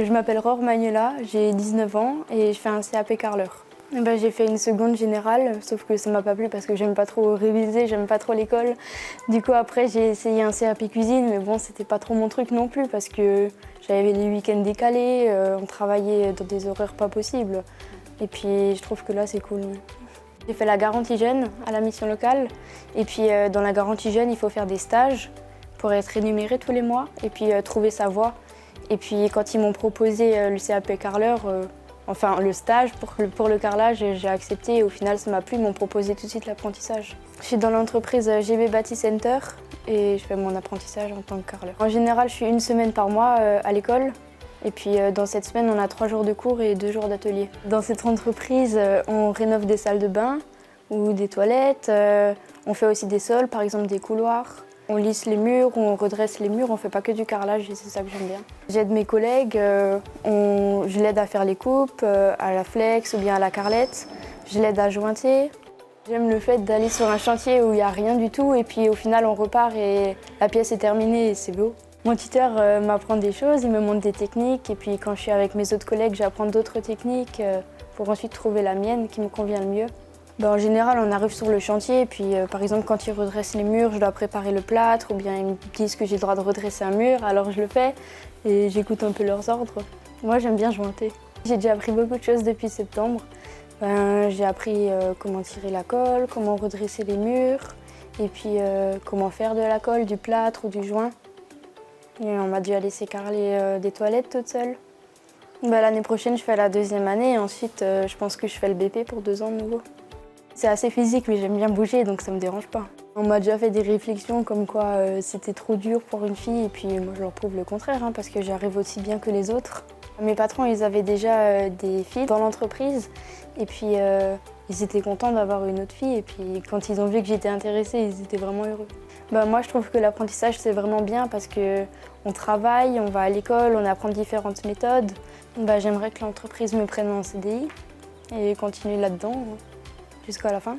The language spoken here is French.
Je m'appelle Rore Manuela, j'ai 19 ans et je fais un CAP carreleur. J'ai fait une seconde générale, sauf que ça m'a pas plu parce que j'aime pas trop réviser, j'aime pas trop l'école. Du coup après j'ai essayé un CAP cuisine, mais bon c'était pas trop mon truc non plus parce que j'avais les week-ends décalés, on travaillait dans des horaires pas possibles. Et puis je trouve que là c'est cool. J'ai fait la garantie jeune à la mission locale et puis dans la garantie jeune il faut faire des stages pour être rémunéré tous les mois et puis trouver sa voie. Et puis quand ils m'ont proposé le CAP carreleur, enfin le stage pour le carrelage, j'ai accepté et au final ça m'a plu, ils m'ont proposé tout de suite l'apprentissage. Je suis dans l'entreprise GB Bâti Center et je fais mon apprentissage en tant que carreleur. En général, je suis une semaine par mois à l'école et puis dans cette semaine, on a 3 jours de cours et 2 jours d'atelier. Dans cette entreprise, on rénove des salles de bain ou des toilettes, on fait aussi des sols, par exemple des couloirs. On lisse les murs, on redresse les murs, on ne fait pas que du carrelage et c'est ça que j'aime bien. J'aide mes collègues, je l'aide à faire les coupes, à la flex ou bien à la carrelette. Je l'aide à jointer. J'aime le fait d'aller sur un chantier où il n'y a rien du tout et puis au final on repart et la pièce est terminée et c'est beau. Mon tuteur m'apprend des choses, il me montre des techniques et puis quand je suis avec mes autres collègues, j'apprends d'autres techniques pour ensuite trouver la mienne qui me convient le mieux. En général, on arrive sur le chantier et puis par exemple quand ils redressent les murs, je dois préparer le plâtre ou bien ils me disent que j'ai le droit de redresser un mur, alors je le fais et j'écoute un peu leurs ordres. Moi j'aime bien jointer. J'ai déjà appris beaucoup de choses depuis septembre. J'ai appris comment tirer la colle, comment redresser les murs et puis comment faire de la colle, du plâtre ou du joint. Et on m'a déjà laissé carreler des toilettes toute seule. L'année prochaine je fais la 2e année et ensuite je pense que je fais le BP pour 2 ans de nouveau. C'est assez physique, mais j'aime bien bouger, donc ça me dérange pas. On m'a déjà fait des réflexions comme quoi c'était trop dur pour une fille, et puis moi je leur prouve le contraire, parce que j'arrive aussi bien que les autres. Mes patrons, ils avaient déjà des filles dans l'entreprise, et puis ils étaient contents d'avoir une autre fille, et puis quand ils ont vu que j'étais intéressée, ils étaient vraiment heureux. Moi je trouve que l'apprentissage c'est vraiment bien parce qu'on travaille, on va à l'école, on apprend différentes méthodes. J'aimerais que l'entreprise me prenne en CDI et continuer là-dedans jusqu'à la fin.